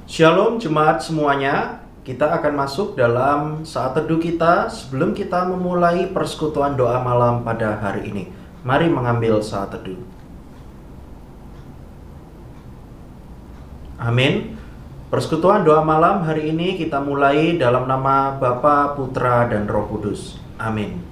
Shalom jemaat semuanya, kita akan masuk dalam saat teduh kita sebelum kita memulai persekutuan doa malam pada hari ini. Mari mengambil saat teduh. Amin. Persekutuan doa malam hari ini kita mulai dalam nama Bapa, Putra, dan Roh Kudus. Amin.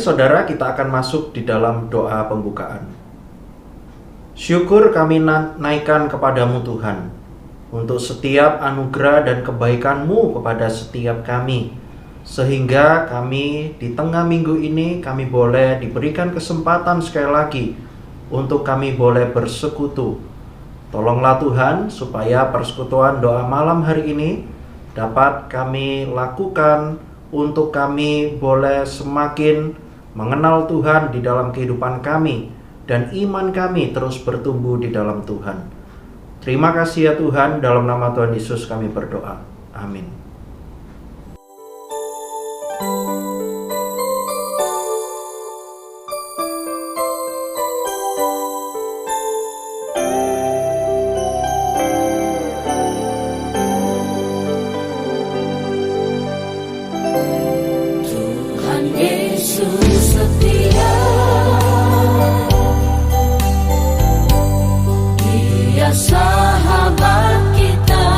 saudara, kita akan masuk di dalam doa pembukaan. Syukur kami naikkan kepadamu Tuhan, untuk setiap anugerah dan kebaikan-Mu kepada setiap kami, sehingga kami di tengah minggu ini kami boleh diberikan kesempatan sekali lagi untuk kami boleh bersekutu. Tolonglah Tuhan supaya persekutuan doa malam hari ini dapat kami lakukan untuk kami boleh semakin mengenal Tuhan di dalam kehidupan kami dan iman kami terus bertumbuh di dalam Tuhan. Terima kasih ya Tuhan, dalam nama Tuhan Yesus kami berdoa. Amin. Tuhan Yesus setia, Dia sahabat kita,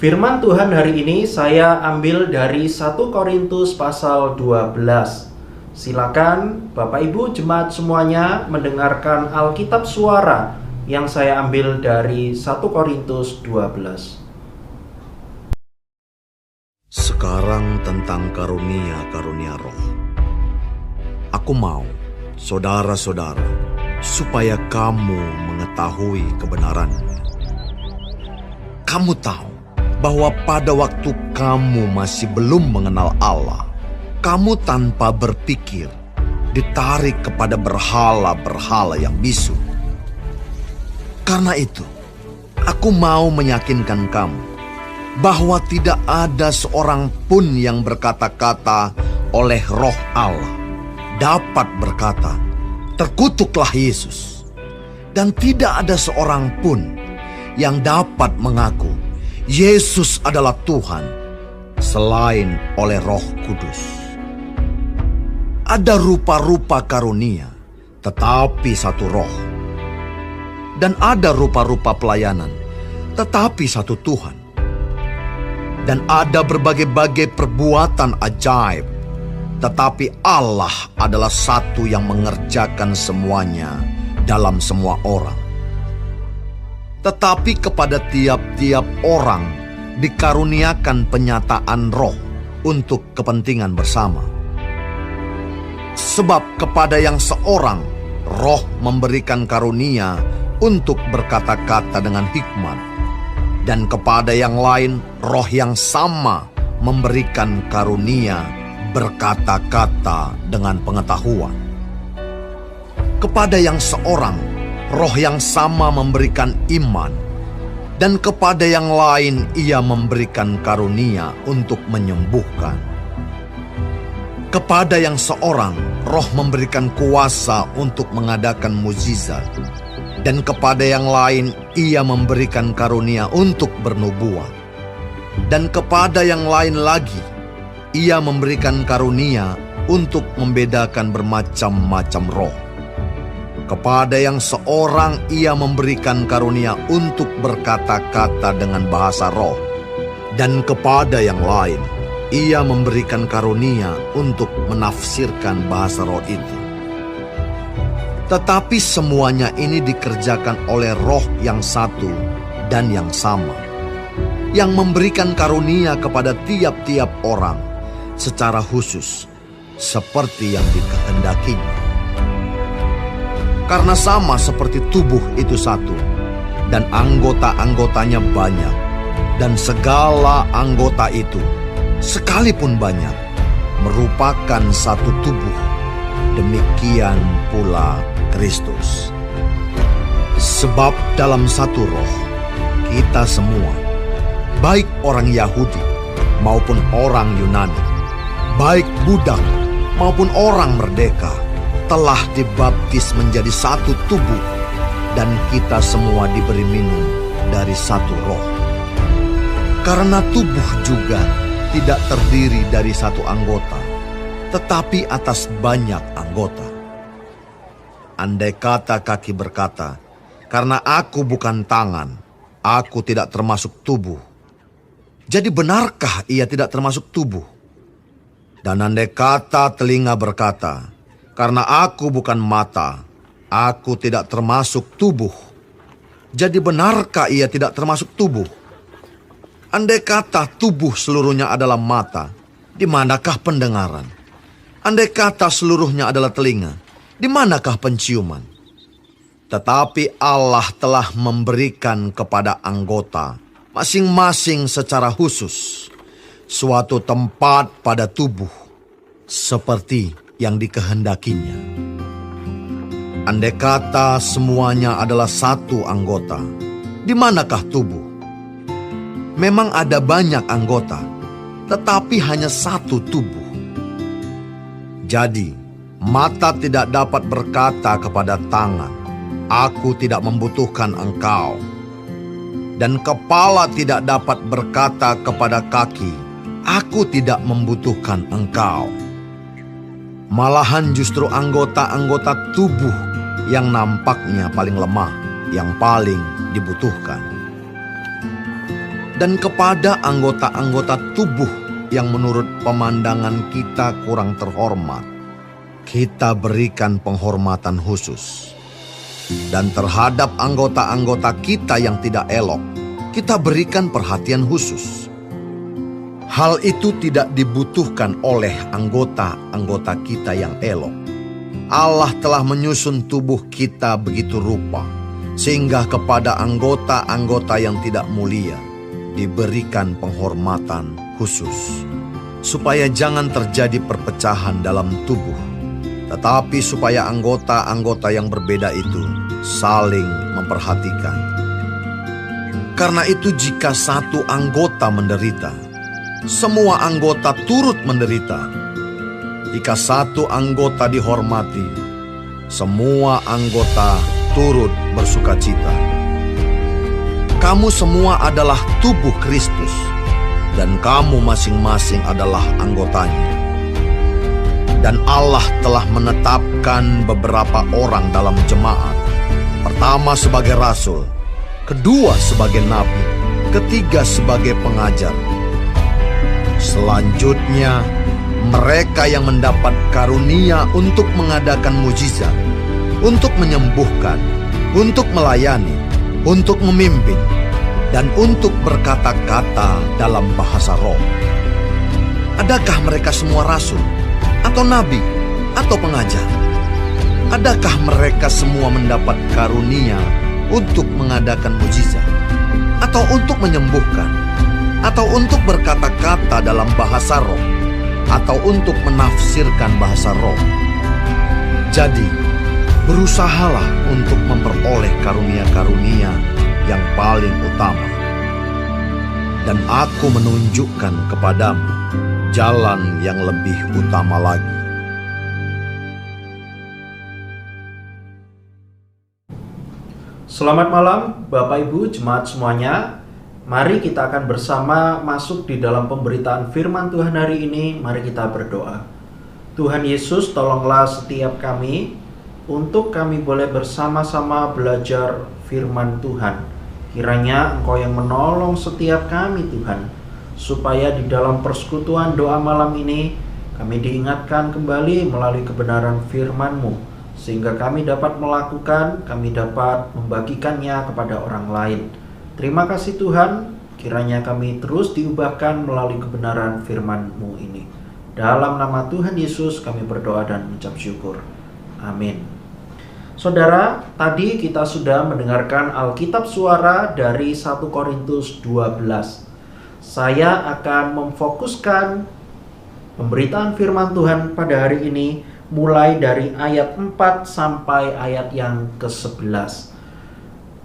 Firman Tuhan hari ini saya ambil dari 1 Korintus pasal 12. Silakan Bapak Ibu jemaat semuanya mendengarkan Alkitab suara yang saya ambil dari 1 Korintus 12. Sekarang tentang karunia-karunia roh. Aku mau, saudara-saudara, supaya kamu mengetahui kebenarannya. Kamu tahu bahwa pada waktu kamu masih belum mengenal Allah, kamu tanpa berpikir ditarik kepada berhala-berhala yang bisu. Karena itu, aku mau meyakinkan kamu bahwa tidak ada seorang pun yang berkata-kata oleh Roh Allah dapat berkata, "Terkutuklah Yesus." Dan tidak ada seorang pun yang dapat mengaku Yesus adalah Tuhan selain oleh Roh Kudus. Ada rupa-rupa karunia, tetapi satu Roh. Dan ada rupa-rupa pelayanan, tetapi satu Tuhan. Dan ada berbagai-bagai perbuatan ajaib, tetapi Allah adalah satu yang mengerjakan semuanya dalam semua orang. Tetapi kepada tiap-tiap orang dikaruniakan penyataan roh untuk kepentingan bersama. Sebab kepada yang seorang roh memberikan karunia untuk berkata-kata dengan hikmat, dan kepada yang lain roh yang sama memberikan karunia berkata-kata dengan pengetahuan. Kepada yang seorang roh yang sama memberikan iman, dan kepada yang lain ia memberikan karunia untuk menyembuhkan. Kepada yang seorang roh memberikan kuasa untuk mengadakan mukjizat, dan kepada yang lain ia memberikan karunia untuk bernubuat. Dan kepada yang lain lagi ia memberikan karunia untuk membedakan bermacam-macam roh. Kepada yang seorang ia memberikan karunia untuk berkata-kata dengan bahasa roh. Dan kepada yang lain ia memberikan karunia untuk menafsirkan bahasa roh itu. Tetapi semuanya ini dikerjakan oleh Roh yang satu dan yang sama, yang memberikan karunia kepada tiap-tiap orang secara khusus, seperti yang dikehendakinya. Karena sama seperti tubuh itu satu, dan anggota-anggotanya banyak, dan segala anggota itu, sekalipun banyak, merupakan satu tubuh. Demikian pula Kristus. Sebab dalam satu roh, kita semua, baik orang Yahudi maupun orang Yunani, baik budak maupun orang merdeka, telah dibaptis menjadi satu tubuh, dan kita semua diberi minum dari satu roh. Karena tubuh juga tidak terdiri dari satu anggota, tetapi atas banyak anggota. Andai kata kaki berkata, "Karena aku bukan tangan, aku tidak termasuk tubuh." Jadi benarkah ia tidak termasuk tubuh? Dan andai kata telinga berkata, "Karena aku bukan mata, aku tidak termasuk tubuh." Jadi benarkah ia tidak termasuk tubuh? Andai kata tubuh seluruhnya adalah mata, di manakah pendengaran? Andai kata seluruhnya adalah telinga, di manakah penciuman? Tetapi Allah telah memberikan kepada anggota masing-masing secara khusus suatu tempat pada tubuh seperti yang dikehendakinya. Andai kata semuanya adalah satu anggota, di manakah tubuh? Memang ada banyak anggota, tetapi hanya satu tubuh. Jadi, mata tidak dapat berkata kepada tangan, "Aku tidak membutuhkan engkau." Dan kepala tidak dapat berkata kepada kaki, "Aku tidak membutuhkan engkau." Malahan justru anggota-anggota tubuh yang nampaknya paling lemah, yang paling dibutuhkan. dan kepada anggota-anggota tubuh yang menurut pemandangan kita kurang terhormat, kita berikan penghormatan khusus. Dan terhadap anggota-anggota kita yang tidak elok, kita berikan perhatian khusus. Hal itu tidak dibutuhkan oleh anggota-anggota kita yang elok. Allah telah menyusun tubuh kita begitu rupa, sehingga kepada anggota-anggota yang tidak mulia diberikan penghormatan khusus, supaya jangan terjadi perpecahan dalam tubuh, tetapi supaya anggota-anggota yang berbeda itu saling memperhatikan. Karena itu jika satu anggota menderita, semua anggota turut menderita. Jika satu anggota dihormati, semua anggota turut bersukacita. Kamu semua adalah tubuh Kristus, dan kamu masing-masing adalah anggotanya. Dan Allah telah menetapkan beberapa orang dalam jemaat. Pertama sebagai rasul, kedua sebagai nabi, ketiga sebagai pengajar. Selanjutnya, mereka yang mendapat karunia untuk mengadakan mujizat, untuk menyembuhkan, untuk melayani, untuk memimpin, dan untuk berkata-kata dalam bahasa roh. Adakah mereka semua rasul, atau nabi, atau pengajar? Adakah mereka semua mendapat karunia untuk mengadakan mujizat, atau untuk menyembuhkan, atau untuk berkata-kata dalam bahasa roh, atau untuk menafsirkan bahasa roh? Jadi, berusahalah untuk memperoleh karunia-karunia yang paling utama. Dan aku menunjukkan kepadamu jalan yang lebih utama lagi. Selamat malam Bapak Ibu jemaat semuanya. Mari kita akan bersama masuk di dalam pemberitaan firman Tuhan hari ini. Mari kita berdoa. Tuhan Yesus, tolonglah setiap kami untuk kami boleh bersama-sama belajar firman Tuhan. Kiranya Engkau yang menolong setiap kami Tuhan, supaya di dalam persekutuan doa malam ini kami diingatkan kembali melalui kebenaran firman-Mu, sehingga kami dapat melakukan, kami dapat membagikannya kepada orang lain. Terima kasih Tuhan, kiranya kami terus diubahkan melalui kebenaran firman-Mu ini. Dalam nama Tuhan Yesus kami berdoa dan mengucap syukur. Amin. Saudara, tadi kita sudah mendengarkan Alkitab suara dari 1 Korintus 12. Saya akan memfokuskan pemberitaan firman Tuhan pada hari ini mulai dari ayat 4 sampai ayat yang ke-11.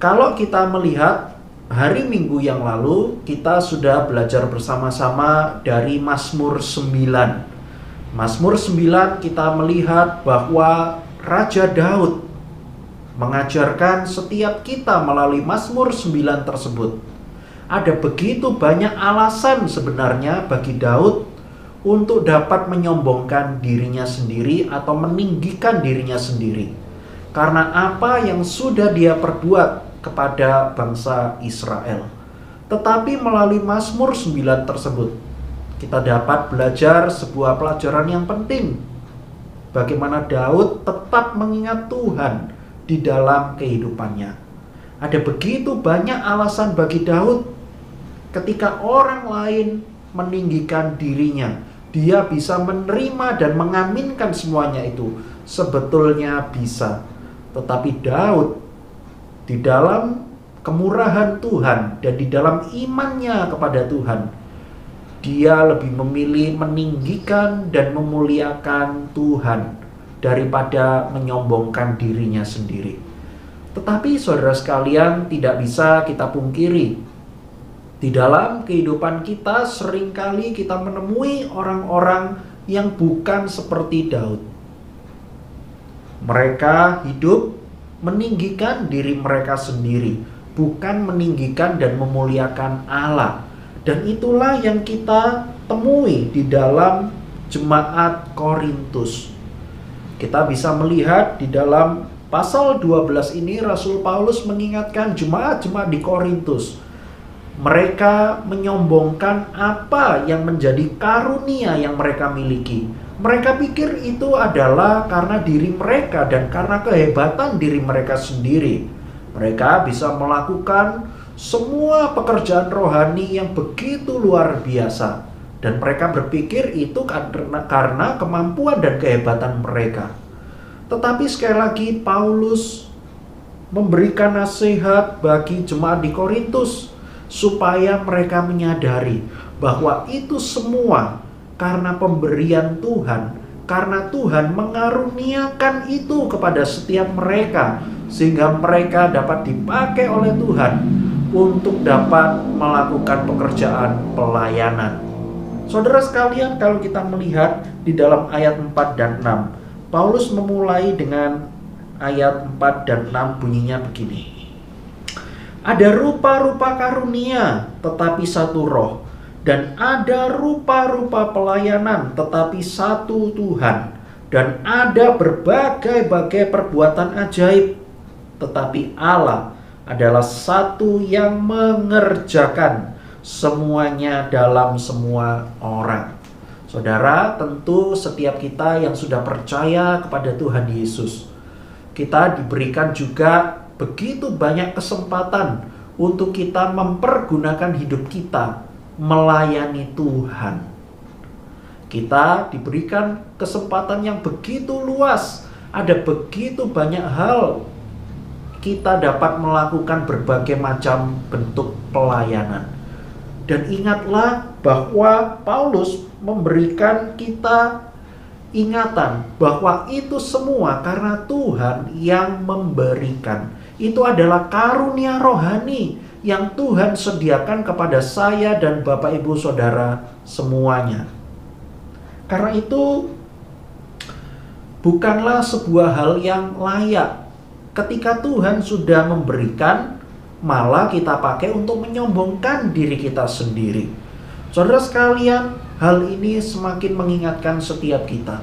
Kalau kita melihat hari Minggu yang lalu, kita sudah belajar bersama-sama dari Mazmur 9. Mazmur 9 kita melihat bahwa Raja Daud mengajarkan setiap kita melalui Mazmur 9 tersebut. Ada begitu banyak alasan sebenarnya bagi Daud untuk dapat menyombongkan dirinya sendiri atau meninggikan dirinya sendiri. Karena apa yang sudah dia perbuat kepada bangsa Israel. Tetapi melalui Mazmur 9 tersebut, kita dapat belajar sebuah pelajaran yang penting. Bagaimana Daud tetap mengingat Tuhan di dalam kehidupannya. Ada begitu banyak alasan bagi Daud ketika orang lain meninggikan dirinya. Dia bisa menerima dan mengaminkan semuanya itu. Sebetulnya bisa. Tetapi Daud di dalam kemurahan Tuhan dan di dalam imannya kepada Tuhan, dia lebih memilih meninggikan dan memuliakan Tuhan daripada menyombongkan dirinya sendiri. Tetapi saudara sekalian, tidak bisa kita pungkiri, di dalam kehidupan kita seringkali kita menemui orang-orang yang bukan seperti Daud. Mereka hidup meninggikan diri mereka sendiri, bukan meninggikan dan memuliakan Allah. Dan itulah yang kita temui di dalam jemaat Korintus. Kita bisa melihat di dalam pasal 12 ini Rasul Paulus mengingatkan jemaat-jemaat di Korintus Mereka menyombongkan apa yang menjadi karunia yang mereka miliki. Mereka pikir itu adalah karena diri mereka dan karena kehebatan diri mereka sendiri. Mereka bisa melakukan semua pekerjaan rohani yang begitu luar biasa. Dan mereka berpikir itu karena kemampuan dan kehebatan mereka. Tetapi sekali lagi Paulus memberikan nasihat bagi jemaat di Korintus supaya mereka menyadari bahwa itu semua karena pemberian Tuhan, karena Tuhan mengaruniakan itu kepada setiap mereka, sehingga mereka dapat dipakai oleh Tuhan untuk dapat melakukan pekerjaan pelayanan. Saudara sekalian, kalau kita melihat di dalam ayat 4 dan 6, Paulus memulai dengan ayat 4 dan 6 bunyinya begini. Ada rupa-rupa karunia, tetapi satu roh. Dan ada rupa-rupa pelayanan, tetapi satu Tuhan. Dan ada berbagai-bagai perbuatan ajaib, tetapi Allah adalah satu yang mengerjakan semuanya dalam semua orang. Saudara, tentu setiap kita yang sudah percaya kepada Tuhan Yesus, kita diberikan juga begitu banyak kesempatan untuk kita mempergunakan hidup kita melayani Tuhan. Kita diberikan kesempatan yang begitu luas. Ada begitu banyak hal kita dapat melakukan berbagai macam bentuk pelayanan. Dan ingatlah bahwa Paulus memberikan kita ingatan bahwa itu semua karena Tuhan yang memberikan. Itu adalah karunia rohani yang Tuhan sediakan kepada saya dan Bapak Ibu Saudara semuanya. Karena itu bukanlah sebuah hal yang layak ketika Tuhan sudah memberikan, malah kita pakai untuk menyombongkan diri kita sendiri. Saudara sekalian, hal ini semakin mengingatkan setiap kita.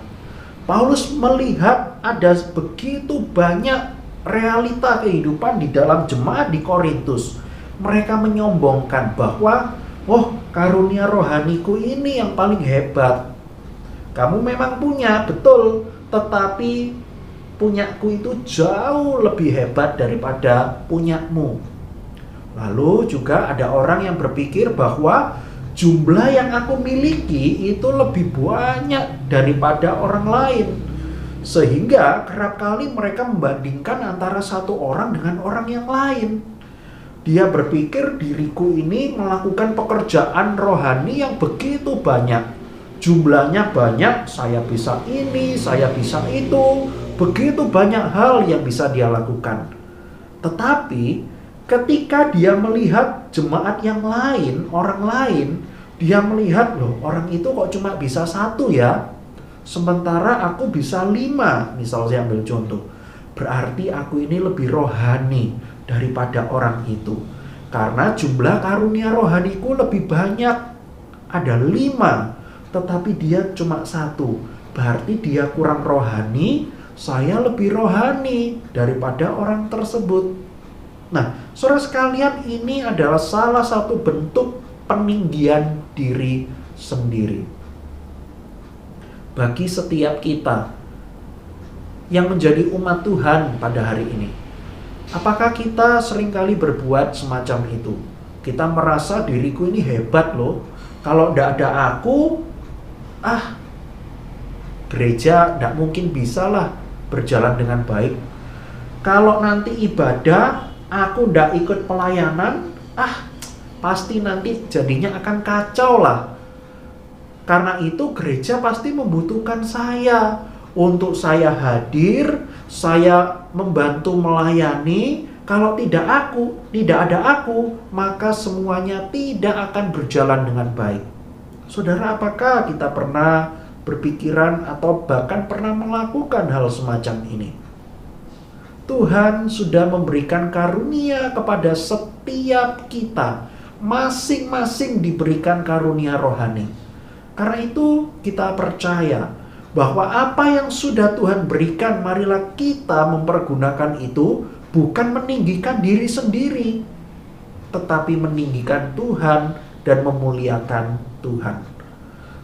Paulus melihat ada begitu banyak realita kehidupan di dalam jemaat di Korintus. Mereka menyombongkan bahwa, karunia rohaniku ini yang paling hebat. Kamu memang punya, betul, tetapi punyaku itu jauh lebih hebat daripada punyamu. Lalu juga ada orang yang berpikir bahwa jumlah yang aku miliki itu lebih banyak daripada orang lain. Sehingga kerap kali mereka membandingkan antara satu orang dengan orang yang lain. Dia berpikir diriku ini melakukan pekerjaan rohani yang begitu banyak. Jumlahnya banyak, saya bisa ini, saya bisa itu. Begitu banyak hal yang bisa dia lakukan. Tetapi ketika dia melihat jemaat yang lain, orang lain, dia melihat, orang itu kok cuma bisa satu ya. Sementara aku bisa 5, misal saya ambil contoh. Berarti aku ini lebih rohani daripada orang itu. Karena jumlah karunia rohaniku lebih banyak. Ada 5, tetapi dia cuma 1. Berarti dia kurang rohani, saya lebih rohani daripada orang tersebut. Nah, saudara sekalian, ini adalah salah satu bentuk peninggian diri sendiri. Bagi setiap kita yang menjadi umat Tuhan pada hari ini, apakah kita seringkali berbuat semacam itu? Kita merasa diriku ini hebat loh. Kalau tidak ada aku, gereja tidak mungkin bisa lah berjalan dengan baik. Kalau nanti ibadah, aku tidak ikut pelayanan, pasti nanti jadinya akan kacau lah. Karena itu gereja pasti membutuhkan saya. Untuk saya hadir, saya membantu melayani. Kalau tidak ada aku, maka semuanya tidak akan berjalan dengan baik. Saudara, apakah kita pernah berpikiran atau bahkan pernah melakukan hal semacam ini? Tuhan sudah memberikan karunia kepada setiap kita. Masing-masing diberikan karunia rohani. Karena itu kita percaya bahwa apa yang sudah Tuhan berikan, marilah kita mempergunakan itu bukan meninggikan diri sendiri, tetapi meninggikan Tuhan dan memuliakan Tuhan.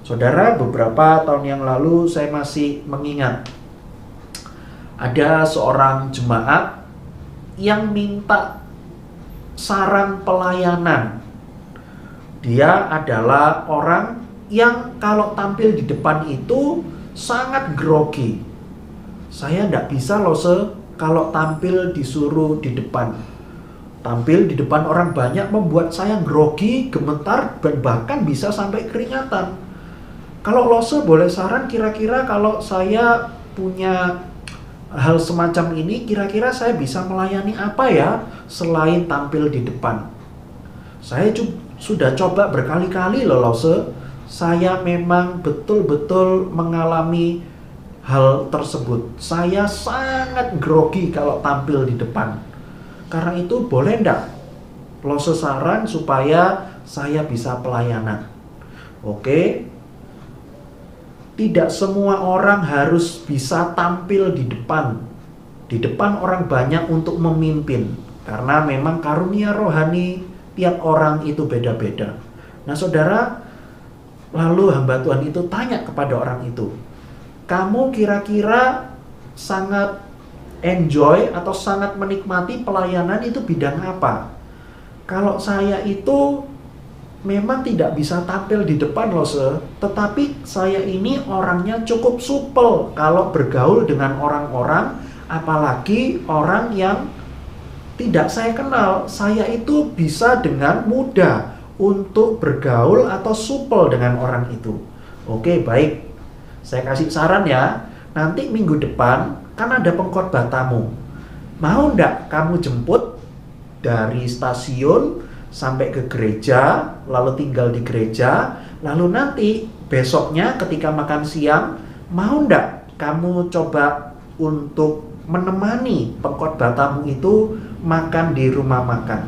Saudara, beberapa tahun yang lalu saya masih mengingat ada seorang jemaat yang minta saran pelayanan. Dia adalah orang yang kalau tampil di depan itu sangat grogi. Saya tidak bisa loh kalau tampil disuruh di depan. Tampil di depan orang banyak membuat saya grogi, gemetar, dan bahkan bisa sampai keringatan. Kalau Lose boleh saran, kira-kira kalau saya punya hal semacam ini, kira-kira saya bisa melayani apa ya selain tampil di depan? Saya sudah coba berkali-kali loh Lose. Saya memang betul-betul mengalami hal tersebut. Saya sangat grogi kalau tampil di depan. Karena itu boleh enggak Lose saran supaya saya bisa pelayanan? Oke. Tidak semua orang harus bisa tampil di depan orang banyak untuk memimpin, karena memang karunia rohani tiap orang itu beda-beda. Nah saudara, lalu hamba Tuhan itu tanya kepada orang itu, kamu kira-kira sangat enjoy atau sangat menikmati pelayanan itu bidang apa? Kalau saya itu memang tidak bisa tampil di depan tetapi saya ini orangnya cukup supel kalau bergaul dengan orang-orang, apalagi orang yang tidak saya kenal. Saya itu bisa dengan mudah untuk bergaul atau supel dengan orang itu. Oke, baik. Saya kasih saran ya. Nanti minggu depan kan ada pengkhotbah tamu. Mau enggak kamu jemput dari stasiun sampai ke gereja, lalu tinggal di gereja, lalu nanti besoknya ketika makan siang, mau enggak kamu coba untuk menemani pengkhotbah tamu itu makan di rumah makan?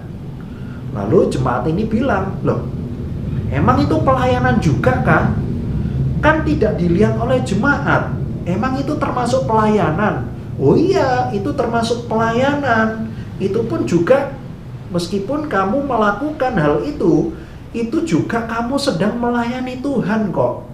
Lalu jemaat ini bilang, loh, emang itu pelayanan juga kan? Kan tidak dilihat oleh jemaat. Emang itu termasuk pelayanan? Oh iya, itu termasuk pelayanan. Itu pun juga meskipun kamu melakukan hal itu juga kamu sedang melayani Tuhan kok.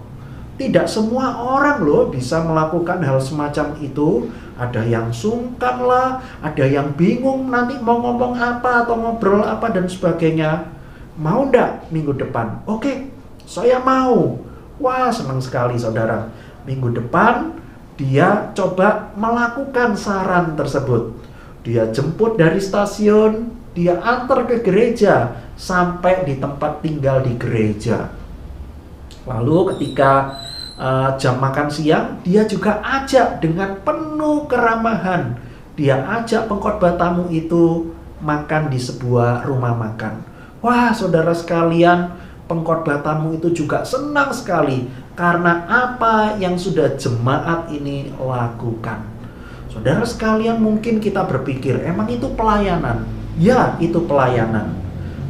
Tidak semua orang loh bisa melakukan hal semacam itu. Ada yang sungkan lah, ada yang bingung nanti mau ngomong apa atau ngobrol apa dan sebagainya. Mau ndak minggu depan? Oke, saya mau. Wah, senang sekali saudara. Minggu depan dia coba melakukan saran tersebut. Dia jemput dari stasiun, dia antar ke gereja sampai di tempat tinggal di gereja. Lalu ketika jam makan siang, dia juga ajak dengan penuh keramahan. Dia ajak pengkhotbah tamu itu makan di sebuah rumah makan. Wah, saudara sekalian, pengkhotbah tamu itu juga senang sekali karena apa yang sudah jemaat ini lakukan. Saudara sekalian, mungkin kita berpikir, emang itu pelayanan? Ya, itu pelayanan.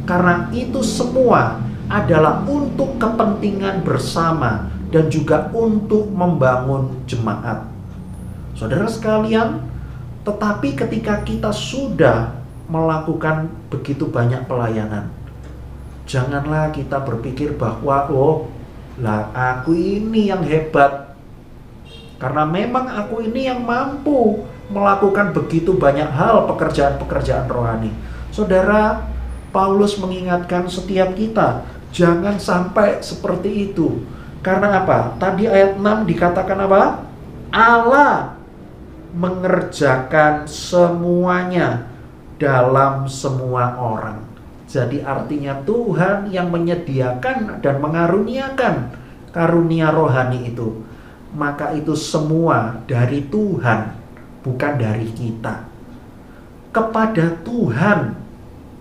Karena itu semua adalah untuk kepentingan bersama dan juga untuk membangun jemaat. Saudara sekalian, tetapi ketika kita sudah melakukan begitu banyak pelayanan, janganlah kita berpikir bahwa aku ini yang hebat. Karena memang aku ini yang mampu melakukan begitu banyak hal pekerjaan-pekerjaan rohani. Saudara, Paulus mengingatkan setiap kita, jangan sampai seperti itu. Karena apa? Tadi ayat 6 dikatakan apa? Allah mengerjakan semuanya dalam semua orang. Jadi artinya Tuhan yang menyediakan dan mengaruniakan karunia rohani itu. Maka itu semua dari Tuhan, bukan dari kita. Kepada Tuhan,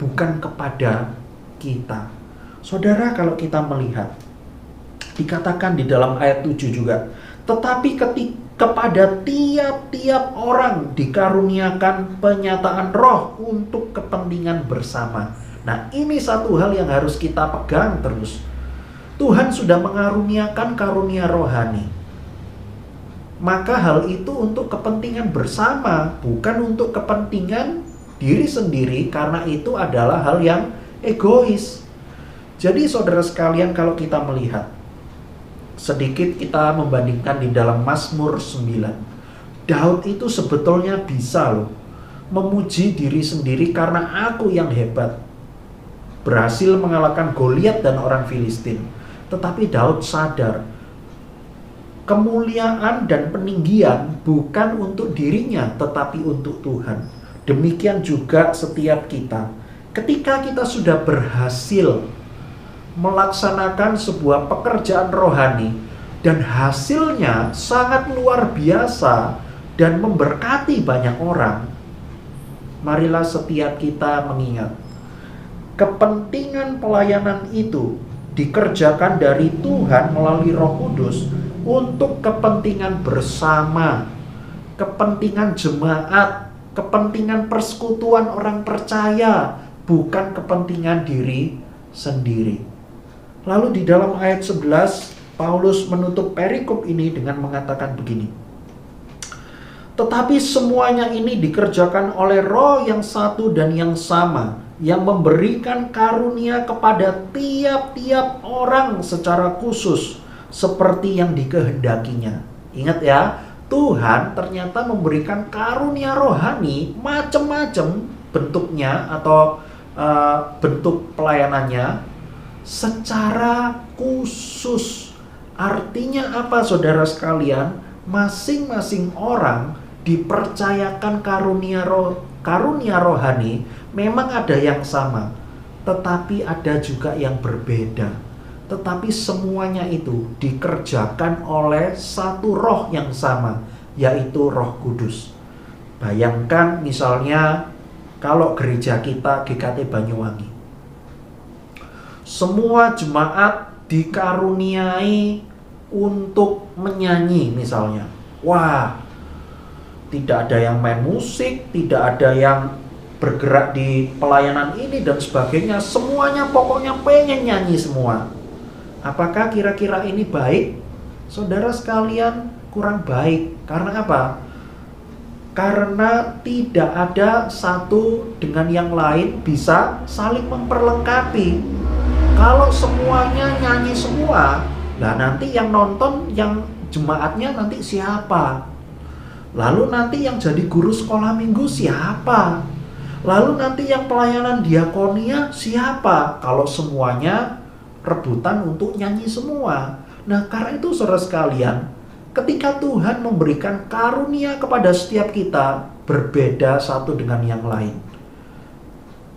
bukan kepada kita. Saudara, kalau kita melihat, dikatakan di dalam ayat 7 juga, tetapi kepada tiap-tiap orang dikaruniakan penyataan roh untuk kepentingan bersama. Nah, ini satu hal yang harus kita pegang terus. Tuhan sudah mengaruniakan karunia rohani. Maka hal itu untuk kepentingan bersama, bukan untuk kepentingan diri sendiri, karena itu adalah hal yang egois. Jadi saudara sekalian, kalau kita melihat sedikit, kita membandingkan di dalam Mazmur 9, Daud itu sebetulnya bisa loh memuji diri sendiri karena aku yang hebat, berhasil mengalahkan Goliat dan orang Filistin. Tetapi Daud sadar kemuliaan dan peninggian bukan untuk dirinya tetapi untuk Tuhan. Demikian juga setiap kita. Ketika kita sudah berhasil melaksanakan sebuah pekerjaan rohani dan hasilnya sangat luar biasa dan memberkati banyak orang, marilah setiap kita mengingat kepentingan pelayanan itu dikerjakan dari Tuhan melalui Roh Kudus untuk kepentingan bersama, kepentingan jemaat, kepentingan persekutuan orang percaya, bukan kepentingan diri sendiri. Lalu di dalam ayat 11, Paulus menutup perikop ini dengan mengatakan begini. Tetapi semuanya ini dikerjakan oleh Roh yang satu dan yang sama, yang memberikan karunia kepada tiap-tiap orang secara khusus, seperti yang dikehendakinya. Ingat ya, Tuhan ternyata memberikan karunia rohani macam-macam bentuknya atau bentuk pelayanannya secara khusus. Artinya apa saudara sekalian? Masing-masing orang dipercayakan karunia rohani. Memang ada yang sama, tetapi ada juga yang berbeda. Tetapi semuanya itu dikerjakan oleh satu roh yang sama, yaitu Roh Kudus. Bayangkan misalnya kalau gereja kita GKT Banyuwangi, semua jemaat dikaruniai untuk menyanyi misalnya. Wah, tidak ada yang main musik, tidak ada yang bergerak di pelayanan ini dan sebagainya. Semuanya pokoknya pengen nyanyi semua. Apakah kira-kira ini baik? Saudara sekalian, kurang baik. Karena apa? Karena tidak ada satu dengan yang lain bisa saling memperlengkapi. Kalau semuanya nyanyi semua, lah nanti yang nonton, yang jemaatnya nanti siapa? Lalu nanti yang jadi guru sekolah minggu siapa? Lalu nanti yang pelayanan diakonia siapa? Kalau semuanya rebutan untuk nyanyi semua. Nah, karena itu saudara sekalian, ketika Tuhan memberikan karunia kepada setiap kita berbeda satu dengan yang lain,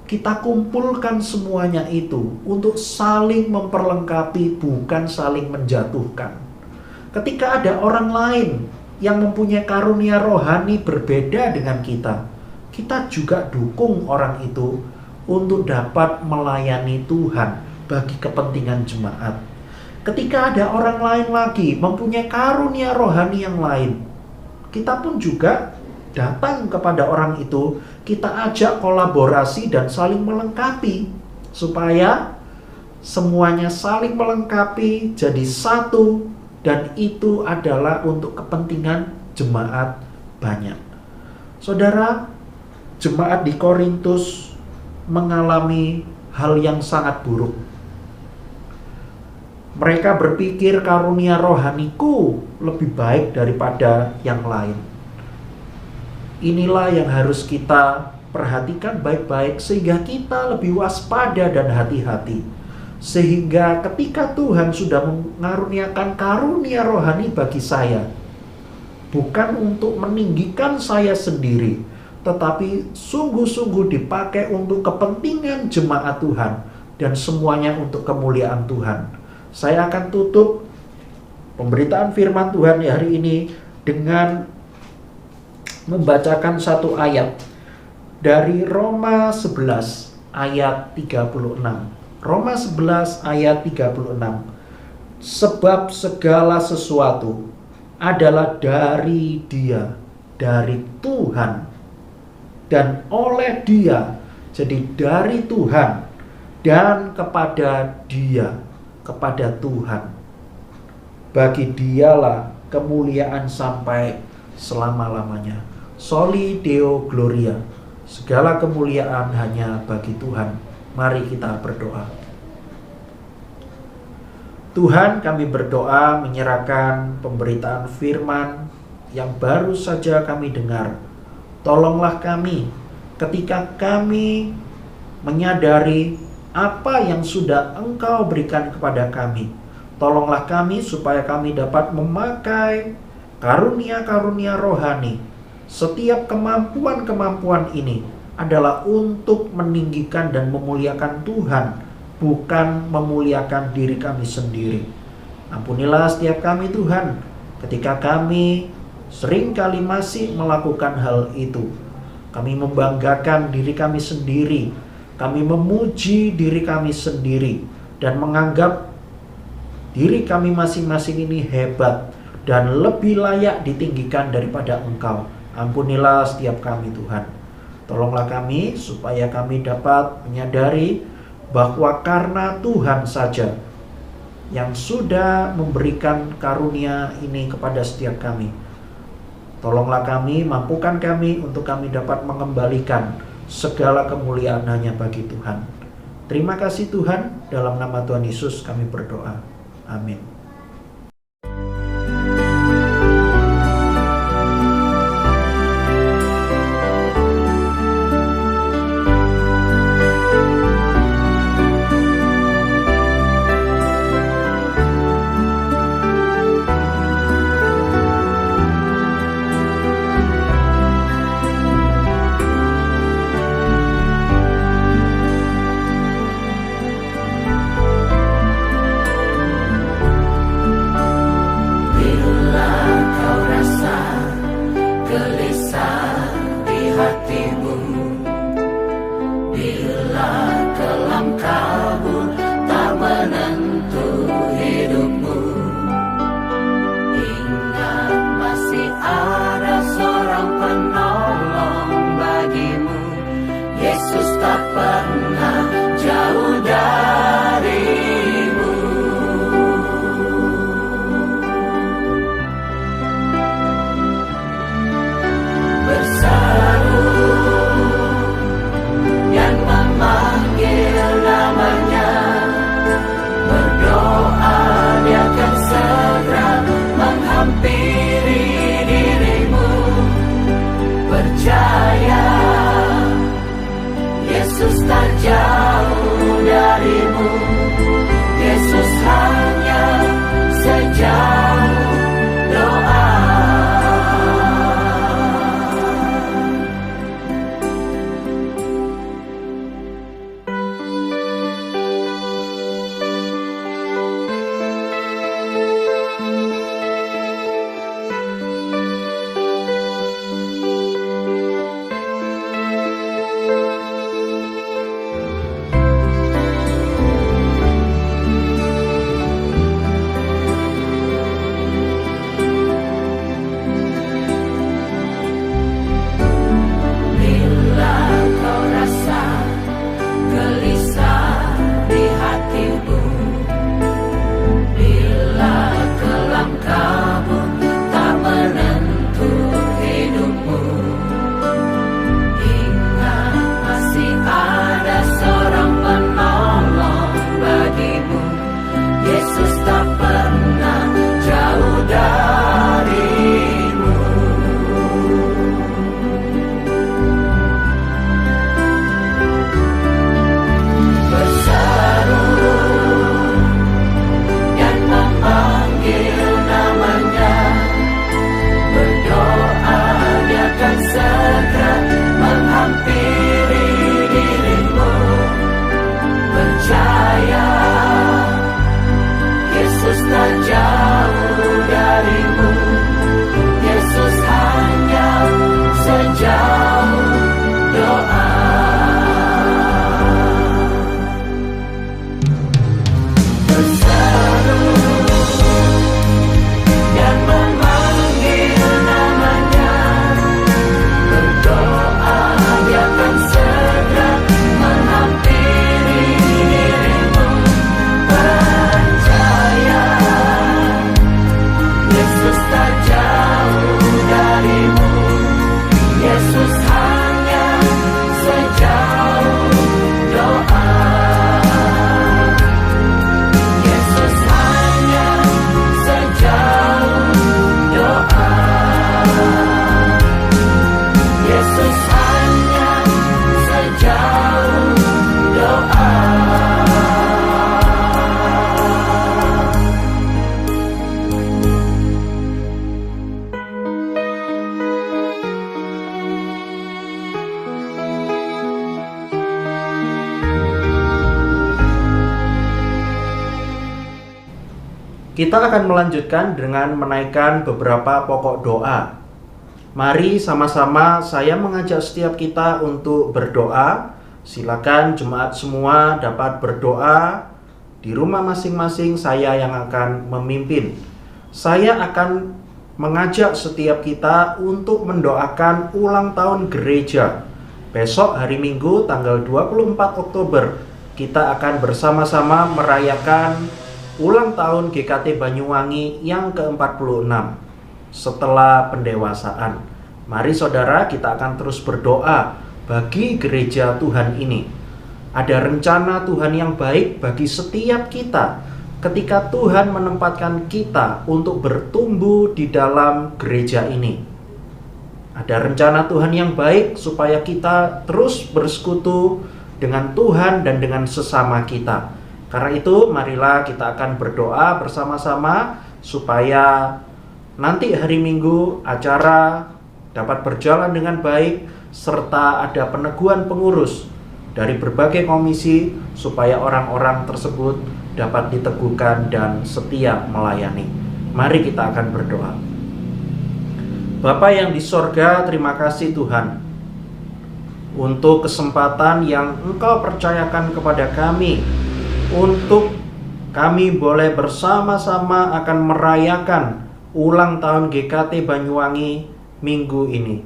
kita kumpulkan semuanya itu untuk saling memperlengkapi, bukan saling menjatuhkan. Ketika ada orang lain yang mempunyai karunia rohani berbeda dengan kita juga dukung orang itu untuk dapat melayani Tuhan bagi kepentingan jemaat. Ketika ada orang lain lagi mempunyai karunia rohani yang lain, kita pun juga datang kepada orang itu, kita ajak kolaborasi dan saling melengkapi, supaya semuanya saling melengkapi jadi satu, dan itu adalah untuk kepentingan jemaat banyak. Saudara, jemaat di Korintus mengalami hal yang sangat buruk. Mereka berpikir karunia rohaniku lebih baik daripada yang lain. Inilah yang harus kita perhatikan baik-baik sehingga kita lebih waspada dan hati-hati. Sehingga ketika Tuhan sudah mengaruniakan karunia rohani bagi saya, bukan untuk meninggikan saya sendiri, tetapi sungguh-sungguh dipakai untuk kepentingan jemaat Tuhan dan semuanya untuk kemuliaan Tuhan. Saya akan tutup pemberitaan firman Tuhan hari ini dengan membacakan satu ayat dari Roma 11 ayat 36. Roma 11 ayat 36. Sebab segala sesuatu adalah dari Dia, dari Tuhan, dan oleh Dia. Jadi dari Tuhan dan kepada Dia, kepada Tuhan. Bagi Dialah kemuliaan sampai selama-lamanya. Soli Deo Gloria. Segala kemuliaan hanya bagi Tuhan. Mari kita berdoa. Tuhan, kami berdoa menyerahkan pemberitaan firman yang baru saja kami dengar. Tolonglah kami ketika kami menyadari apa yang sudah Engkau berikan kepada kami. Tolonglah kami supaya kami dapat memakai karunia-karunia rohani. Setiap kemampuan-kemampuan ini adalah untuk meninggikan dan memuliakan Tuhan, bukan memuliakan diri kami sendiri. Ampunilah setiap kami Tuhan, ketika kami seringkali masih melakukan hal itu. Kami membanggakan diri kami sendiri, kami memuji diri kami sendiri, dan menganggap diri kami masing-masing ini hebat dan lebih layak ditinggikan daripada Engkau. Ampunilah setiap kami Tuhan. Tolonglah kami supaya kami dapat menyadari bahwa karena Tuhan saja yang sudah memberikan karunia ini kepada setiap kami. Tolonglah kami, mampukan kami untuk kami dapat mengembalikan segala kemuliaan hanya bagi Tuhan. Terima kasih Tuhan, dalam nama Tuhan Yesus kami berdoa. Amin. Yesus tak Kita akan melanjutkan dengan menaikkan beberapa pokok doa. Mari sama-sama saya mengajak setiap kita untuk berdoa. Silakan jemaat semua dapat berdoa di rumah masing-masing, saya yang akan memimpin. Saya akan mengajak setiap kita untuk mendoakan ulang tahun gereja. Besok hari Minggu tanggal 24 Oktober kita akan bersama-sama merayakan ulang tahun GKT Banyuwangi yang ke-46 setelah pendewasaan. Mari saudara, kita akan terus berdoa bagi gereja Tuhan ini. Ada rencana Tuhan yang baik bagi setiap kita ketika Tuhan menempatkan kita untuk bertumbuh di dalam gereja ini. Ada rencana Tuhan yang baik supaya kita terus bersekutu dengan Tuhan dan dengan sesama kita. Karena itu marilah kita akan berdoa bersama-sama supaya nanti hari Minggu acara dapat berjalan dengan baik, serta ada peneguhan pengurus dari berbagai komisi supaya orang-orang tersebut dapat diteguhkan dan setia melayani. Mari kita akan berdoa. Bapa yang di sorga, terima kasih Tuhan untuk kesempatan yang Engkau percayakan kepada kami, untuk kami boleh bersama-sama akan merayakan ulang tahun GKT Banyuwangi minggu ini.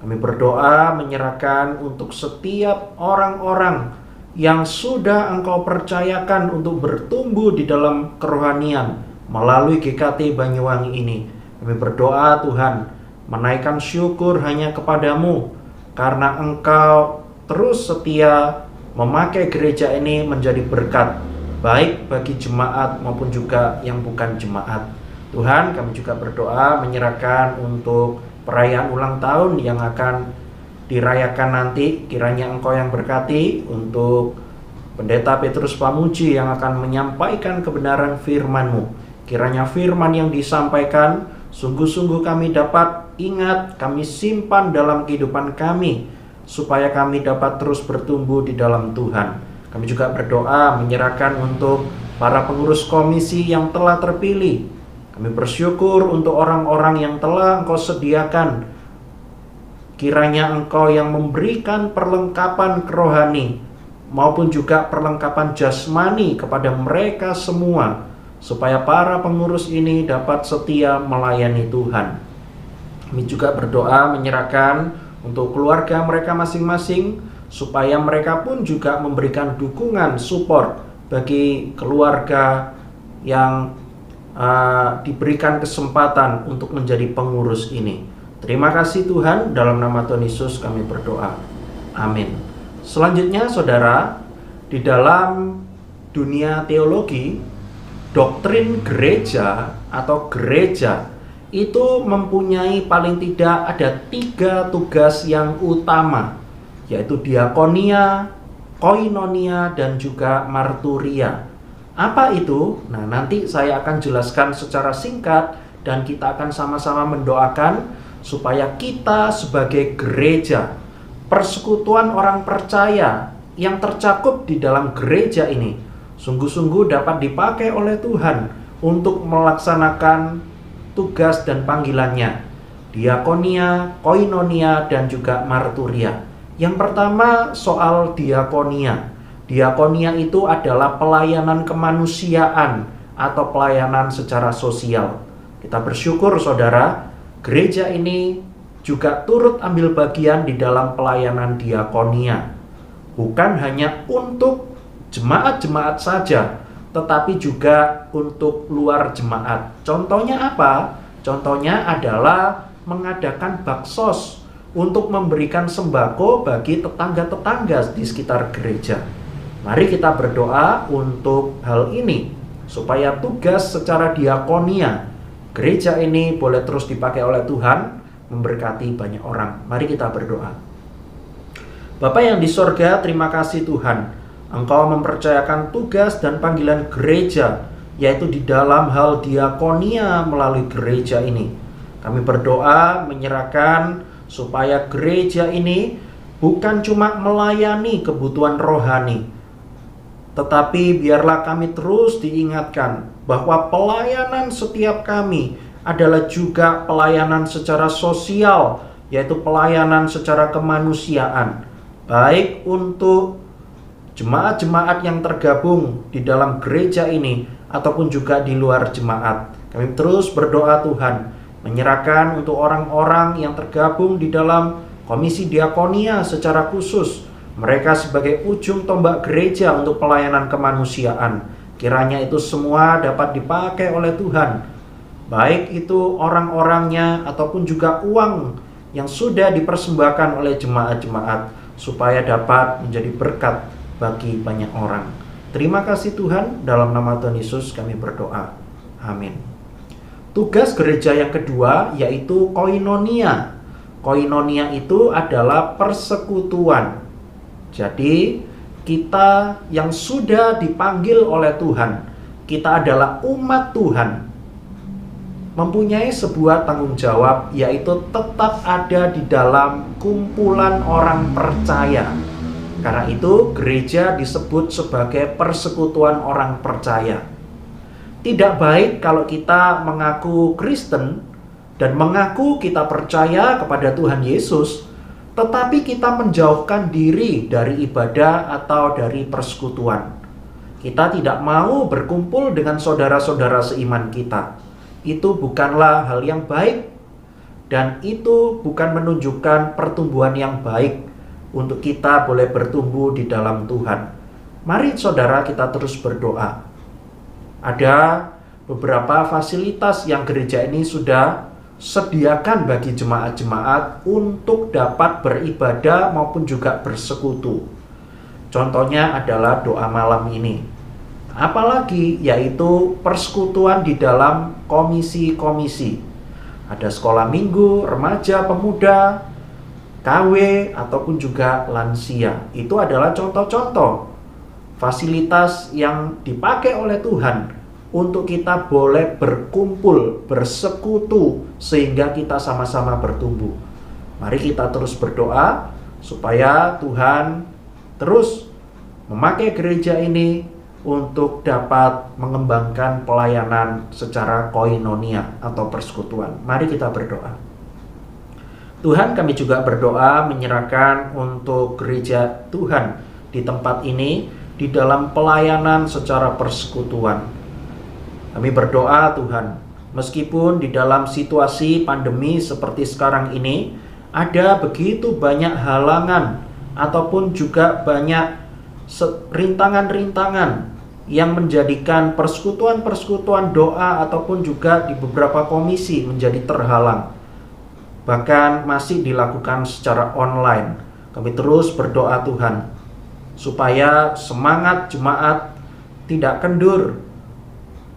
Kami berdoa menyerahkan untuk setiap orang-orang yang sudah Engkau percayakan untuk bertumbuh di dalam kerohanian melalui GKT Banyuwangi ini. Kami berdoa Tuhan, menaikkan syukur hanya kepadamu karena Engkau terus setia memakai gereja ini menjadi berkat, baik bagi jemaat maupun juga yang bukan jemaat. Tuhan, kami juga berdoa menyerahkan untuk perayaan ulang tahun yang akan dirayakan nanti. Kiranya Engkau yang berkati untuk Pendeta Petrus Pamuji yang akan menyampaikan kebenaran firman-Mu. Kiranya firman yang disampaikan sungguh-sungguh kami dapat ingat, kami simpan dalam kehidupan kami, supaya kami dapat terus bertumbuh di dalam Tuhan. Kami juga berdoa menyerahkan untuk para pengurus komisi yang telah terpilih. Kami bersyukur untuk orang-orang yang telah Engkau sediakan. Kiranya Engkau yang memberikan perlengkapan kerohani maupun juga perlengkapan jasmani kepada mereka semua, supaya para pengurus ini dapat setia melayani Tuhan. Kami juga berdoa menyerahkan untuk keluarga mereka masing-masing, supaya mereka pun juga memberikan dukungan, support bagi keluarga yang diberikan kesempatan untuk menjadi pengurus ini. Terima kasih Tuhan, dalam nama Tuhan Yesus kami berdoa. Amin. Selanjutnya saudara, di dalam dunia teologi, doktrin gereja atau gereja itu mempunyai paling tidak ada 3 tugas yang utama, yaitu diakonia, koinonia, dan juga marturia. Apa itu? Nah, nanti saya akan jelaskan secara singkat dan kita akan sama-sama mendoakan supaya kita sebagai gereja, persekutuan orang percaya yang tercakup di dalam gereja ini, sungguh-sungguh dapat dipakai oleh Tuhan untuk melaksanakan tugas dan panggilannya, diakonia, koinonia, dan juga marturia. Yang pertama soal diakonia. Diakonia itu adalah pelayanan kemanusiaan atau pelayanan secara sosial. Kita bersyukur saudara, gereja ini juga turut ambil bagian di dalam pelayanan diakonia. Bukan hanya untuk jemaat-jemaat saja, tetapi juga untuk luar jemaat. Contohnya apa? Contohnya adalah mengadakan baksos untuk memberikan sembako bagi tetangga-tetangga di sekitar gereja. Mari kita berdoa untuk hal ini, supaya tugas secara diakonia gereja ini boleh terus dipakai oleh Tuhan, memberkati banyak orang. Mari kita berdoa. Bapa yang di sorga, terima kasih Tuhan, Engkau mempercayakan tugas dan panggilan gereja, yaitu di dalam hal diakonia melalui gereja ini. Kami berdoa menyerahkan supaya gereja ini bukan cuma melayani kebutuhan rohani, Tetapi biarlah kami terus diingatkan bahwa pelayanan setiap kami adalah juga pelayanan secara sosial, yaitu pelayanan secara kemanusiaan, baik untuk jemaat-jemaat yang tergabung di dalam gereja ini ataupun juga di luar jemaat. Kami terus berdoa Tuhan, menyerahkan untuk orang-orang yang tergabung di dalam komisi diakonia secara khusus, mereka sebagai ujung tombak gereja untuk pelayanan kemanusiaan. Kiranya itu semua dapat dipakai oleh Tuhan, baik itu orang-orangnya ataupun juga uang yang sudah dipersembahkan oleh jemaat-jemaat, supaya dapat menjadi berkat bagi banyak orang. Terima kasih Tuhan, dalam nama Tuhan Yesus kami berdoa. Amin. Tugas gereja yang kedua yaitu koinonia. Koinonia itu adalah persekutuan. Jadi kita yang sudah dipanggil oleh Tuhan, kita adalah umat Tuhan, mempunyai sebuah tanggung jawab, yaitu tetap ada di dalam kumpulan orang percaya. Karena itu gereja disebut sebagai persekutuan orang percaya. Tidak baik kalau kita mengaku Kristen dan mengaku kita percaya kepada Tuhan Yesus, tetapi kita menjauhkan diri dari ibadah atau dari persekutuan. Kita tidak mau berkumpul dengan saudara-saudara seiman kita. Itu bukanlah hal yang baik, dan itu bukan menunjukkan pertumbuhan yang baik untuk kita boleh bertumbuh di dalam Tuhan. Mari saudara kita terus berdoa. Ada beberapa fasilitas yang gereja ini sudah sediakan bagi jemaat-jemaat untuk dapat beribadah maupun juga bersekutu. Contohnya adalah doa malam ini. Apalagi yaitu persekutuan di dalam komisi-komisi. Ada sekolah minggu, remaja, pemuda, KW, ataupun juga lansia. Itu adalah contoh-contoh fasilitas yang dipakai oleh Tuhan untuk kita boleh berkumpul, bersekutu, sehingga kita sama-sama bertumbuh. Mari kita terus berdoa supaya Tuhan terus memakai gereja ini untuk dapat mengembangkan pelayanan secara koinonia atau persekutuan. Mari kita berdoa. Tuhan, kami juga berdoa menyerahkan untuk gereja Tuhan di tempat ini di dalam pelayanan secara persekutuan. Kami berdoa Tuhan, meskipun di dalam situasi pandemi seperti sekarang ini ada begitu banyak halangan ataupun juga banyak rintangan-rintangan yang menjadikan persekutuan-persekutuan doa ataupun juga di beberapa komisi menjadi terhalang, bahkan masih dilakukan secara online. Kami terus berdoa Tuhan, supaya semangat jemaat tidak kendur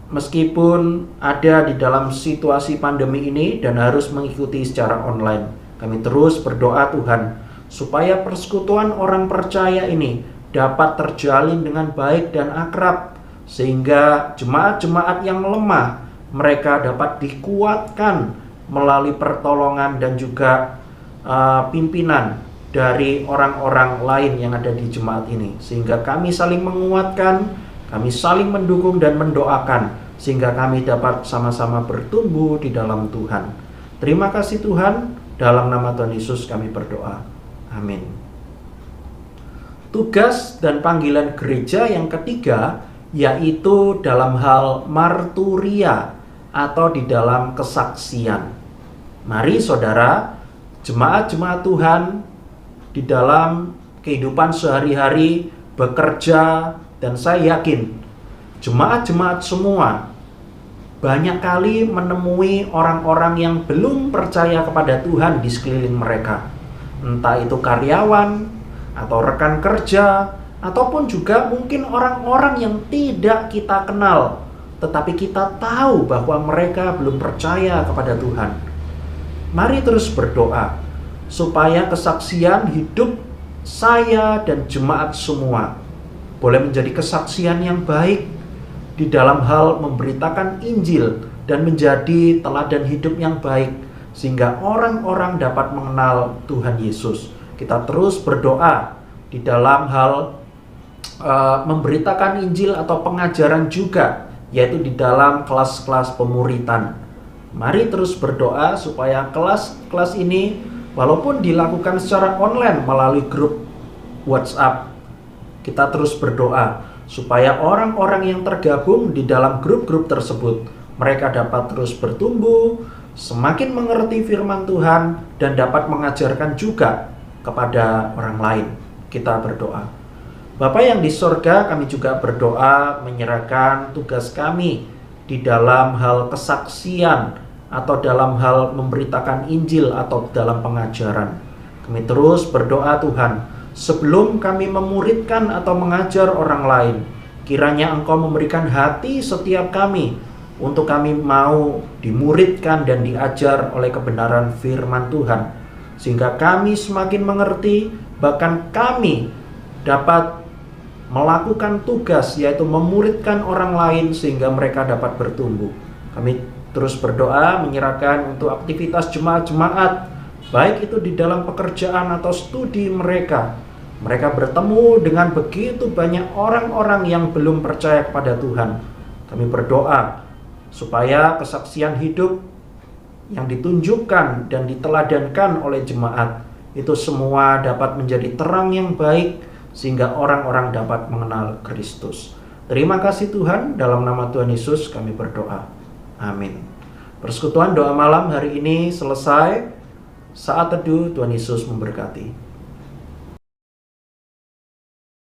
meskipun ada di dalam situasi pandemi ini dan harus mengikuti secara online. Kami terus berdoa Tuhan, supaya persekutuan orang percaya ini dapat terjalin dengan baik dan akrab, sehingga jemaat-jemaat yang lemah mereka dapat dikuatkan melalui pertolongan dan juga pimpinan dari orang-orang lain yang ada di jemaat ini, sehingga kami saling menguatkan, kami saling mendukung dan mendoakan, sehingga kami dapat sama-sama bertumbuh di dalam Tuhan. Terima kasih Tuhan, dalam nama Tuhan Yesus kami berdoa. Amin. Tugas dan panggilan gereja yang ketiga yaitu dalam hal marturia atau di dalam kesaksian. Mari saudara, jemaat-jemaat Tuhan di dalam kehidupan sehari-hari bekerja, dan saya yakin jemaat-jemaat semua banyak kali menemui orang-orang yang belum percaya kepada Tuhan di sekeliling mereka. Entah itu karyawan atau rekan kerja, ataupun juga mungkin orang-orang yang tidak kita kenal, tetapi kita tahu bahwa mereka belum percaya kepada Tuhan. Mari terus berdoa supaya kesaksian hidup saya dan jemaat semua boleh menjadi kesaksian yang baik di dalam hal memberitakan Injil dan menjadi teladan hidup yang baik, sehingga orang-orang dapat mengenal Tuhan Yesus. Kita terus berdoa di dalam hal memberitakan Injil atau pengajaran juga, yaitu di dalam kelas-kelas pemuritan. Mari terus berdoa supaya kelas-kelas ini walaupun dilakukan secara online melalui grup WhatsApp, kita terus berdoa supaya orang-orang yang tergabung di dalam grup-grup tersebut, mereka dapat terus bertumbuh, semakin mengerti firman Tuhan, dan dapat mengajarkan juga kepada orang lain. Kita berdoa. Bapa yang di sorga, kami juga berdoa menyerahkan tugas kami di dalam hal kesaksian atau dalam hal memberitakan Injil atau dalam pengajaran. Kami terus berdoa Tuhan, sebelum kami memuridkan atau mengajar orang lain, kiranya Engkau memberikan hati setiap kami untuk kami mau dimuridkan dan diajar oleh kebenaran firman Tuhan, sehingga kami semakin mengerti, bahkan kami dapat melakukan tugas yaitu memuridkan orang lain sehingga mereka dapat bertumbuh. Kami terus berdoa menyerahkan untuk aktivitas jemaat-jemaat, baik itu di dalam pekerjaan atau studi mereka. Mereka bertemu dengan begitu banyak orang-orang yang belum percaya kepada Tuhan. Kami berdoa supaya kesaksian hidup yang ditunjukkan dan diteladankan oleh jemaat itu semua dapat menjadi terang yang baik sehingga orang-orang dapat mengenal Kristus. Terima kasih Tuhan, dalam nama Tuhan Yesus kami berdoa. Amin. Persekutuan doa malam hari ini selesai. Saat teduh, Tuhan Yesus memberkati.